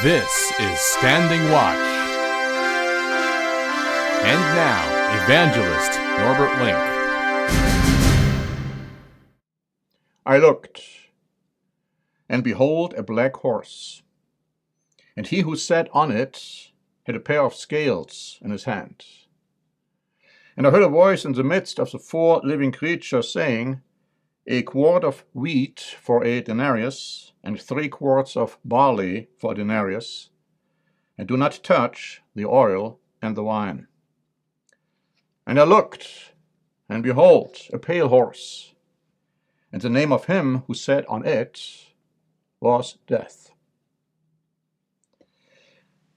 This is Standing Watch. And now, Evangelist Norbert Link. I looked, and behold, a black horse, and he who sat on it had a pair of scales in his hand. And I heard a voice in the midst of the four living creatures saying, a quart of wheat for a denarius, and 3 quarts of barley for a denarius, and do not touch the oil and the wine. And I looked, and behold, a pale horse, and the name of him who sat on it was Death.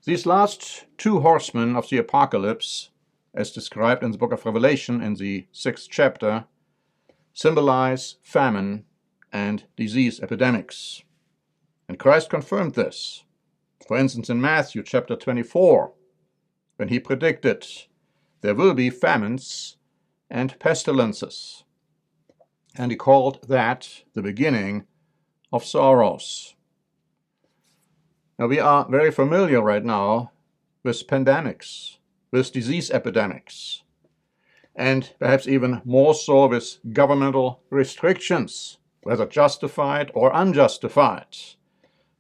These last 2 horsemen of the apocalypse, as described in the book of Revelation in the 6th chapter, symbolize famine and disease epidemics. And Christ confirmed this. For instance, in Matthew chapter 24, when he predicted there will be famines and pestilences. And he called that the beginning of sorrows. Now, we are very familiar right now with pandemics, with disease epidemics, and perhaps even more so with governmental restrictions, whether justified or unjustified,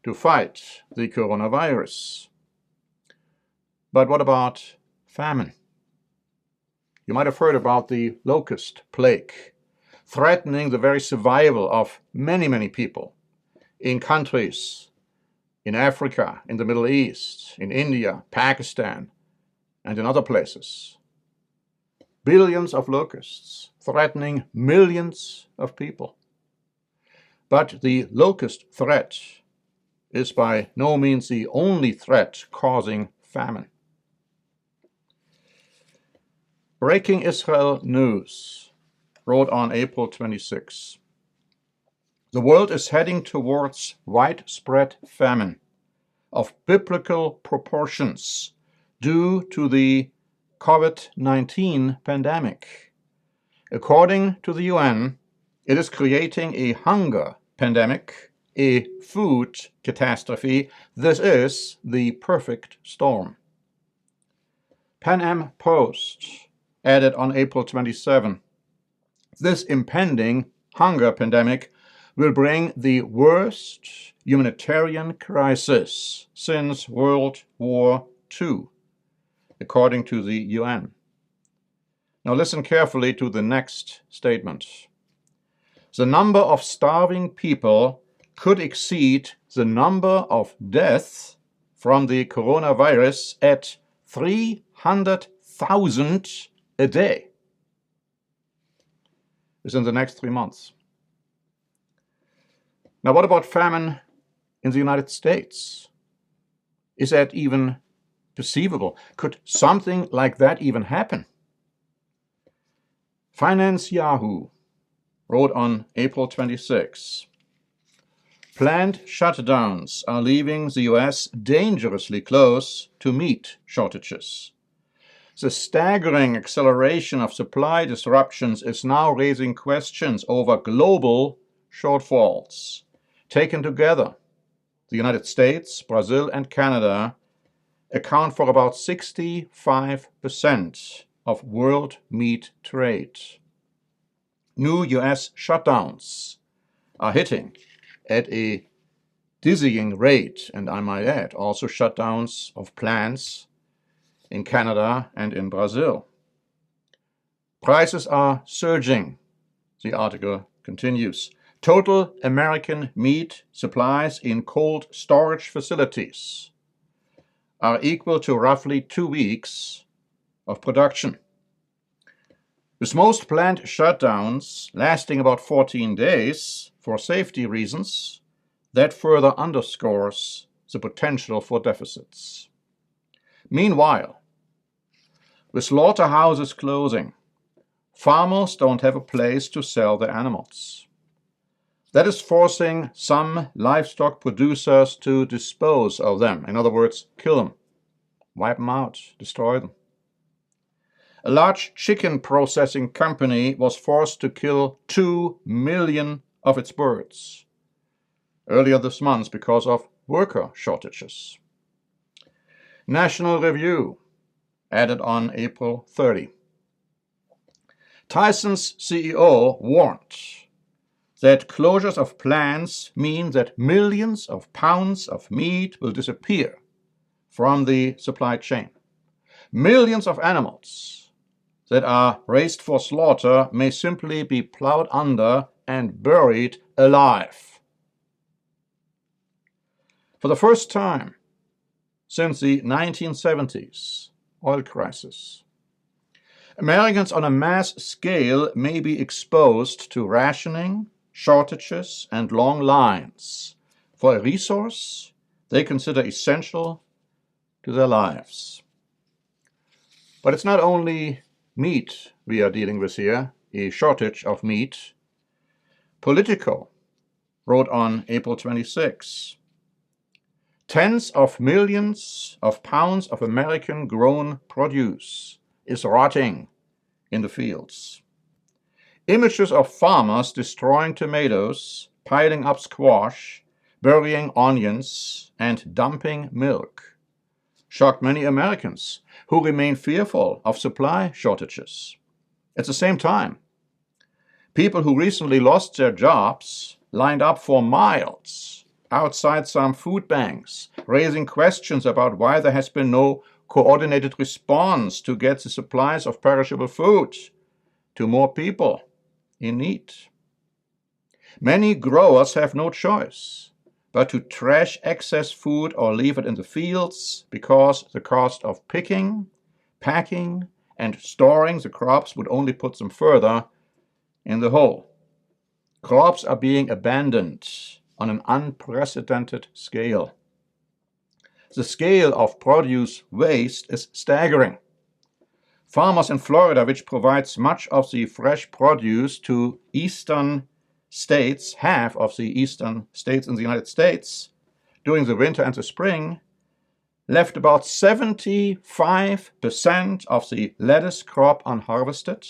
to fight the coronavirus. But what about famine? You might have heard about the locust plague, threatening the very survival of many, many people in countries in Africa, in the Middle East, in India, Pakistan, and in other places. Billions of locusts threatening millions of people. But the locust threat is by no means the only threat causing famine. Breaking Israel News wrote on April 26, the world is heading towards widespread famine of biblical proportions due to the COVID-19 pandemic. According to the UN, it is creating a hunger pandemic, a food catastrophe. This is the perfect storm. Pan Am Post added on April 27, this impending hunger pandemic will bring the worst humanitarian crisis since World War II, according to the UN. Now listen carefully to the next statement. The number of starving people could exceed the number of deaths from the coronavirus at 300,000 a day within the next 3 months. Now, what about famine in the United States? Is that even perceivable? Could something like that even happen? Finance Yahoo wrote on April 26, planned shutdowns are leaving the US dangerously close to meat shortages. The staggering acceleration of supply disruptions is now raising questions over global shortfalls. Taken together, the United States, Brazil, and Canada account for about 65% of world meat trade. New US shutdowns are hitting at a dizzying rate, and I might add, also shutdowns of plants in Canada and in Brazil. Prices are surging, the article continues. Total American meat supplies in cold storage facilities are equal to roughly 2 weeks of production. With most plant shutdowns lasting about 14 days for safety reasons, that further underscores the potential for deficits. Meanwhile, with slaughterhouses closing, farmers don't have a place to sell their animals. That is forcing some livestock producers to dispose of them. In other words, kill them, wipe them out, destroy them. A large chicken processing company was forced to kill 2 million of its birds earlier this month because of worker shortages. National Review, added on April 30. Tyson's CEO warned that closures of plants mean that millions of pounds of meat will disappear from the supply chain. Millions of animals that are raised for slaughter may simply be plowed under and buried alive. For the first time since the 1970s oil crisis, Americans on a mass scale may be exposed to rationing, shortages, and long lines for a resource they consider essential to their lives. But it's not only meat we are dealing with here, a shortage of meat. Politico wrote on April 26, tens of millions of pounds of American-grown produce is rotting in the fields. Images of farmers destroying tomatoes, piling up squash, burying onions, and dumping milk shocked many Americans who remain fearful of supply shortages. At the same time, people who recently lost their jobs lined up for miles outside some food banks, raising questions about why there has been no coordinated response to get the supplies of perishable food to more people in need. Many growers have no choice but to trash excess food or leave it in the fields because the cost of picking, packing, and storing the crops would only put them further in the hole. Crops are being abandoned on an unprecedented scale. The scale of produce waste is staggering. Farmers in Florida, which provides much of the fresh produce to eastern states, half of the eastern states in the United States, during the winter and the spring, left about 75% of the lettuce crop unharvested,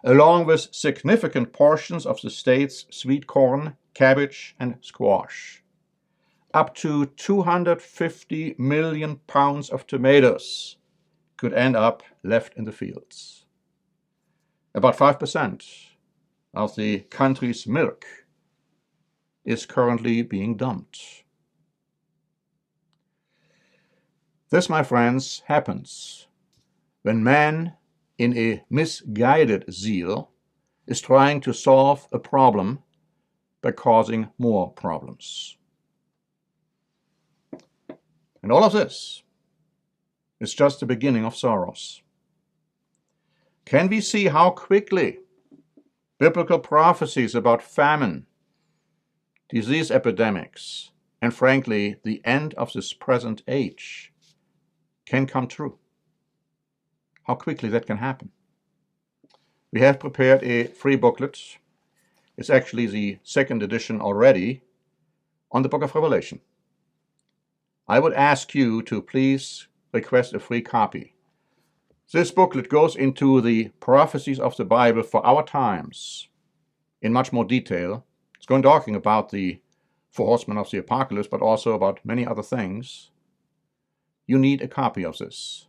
along with significant portions of the state's sweet corn, cabbage, and squash. Up to 250 million pounds of tomatoes could end up left in the fields. About 5% of the country's milk is currently being dumped. This, my friends, happens when man, in a misguided zeal, is trying to solve a problem by causing more problems. And all of this is just the beginning of sorrows. Can we see how quickly biblical prophecies about famine, disease epidemics, and frankly, the end of this present age can come true? How quickly that can happen. We have prepared a free booklet. It's actually the second edition already on the book of Revelation. I would ask you to please request a free copy. This booklet goes into the prophecies of the Bible for our times in much more detail. It's going talking about the four horsemen of the apocalypse, but also about many other things. You need a copy of this,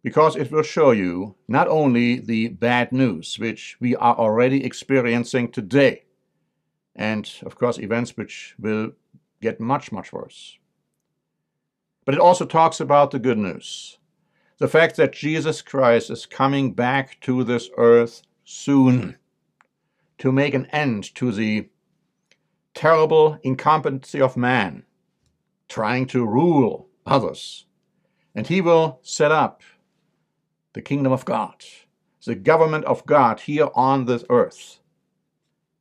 because it will show you not only the bad news, which we are already experiencing today, and of course events which will get much, much worse, but it also talks about the good news. The fact that Jesus Christ is coming back to this earth soon to make an end to the terrible incompetency of man trying to rule others. And he will set up the kingdom of God, the government of God here on this earth.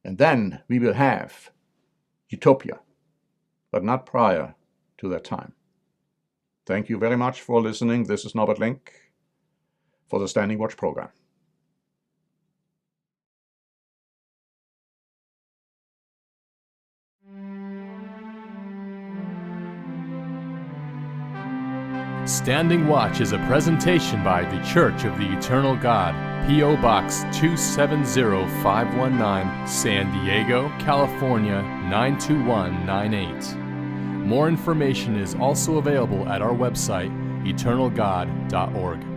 And then we will have utopia, but not prior to that time. Thank you very much for listening. This is Norbert Link for the Standing Watch program. Standing Watch is a presentation by The Church of the Eternal God, P.O. Box 270519, San Diego, California 92198. More information is also available at our website, eternalgod.org.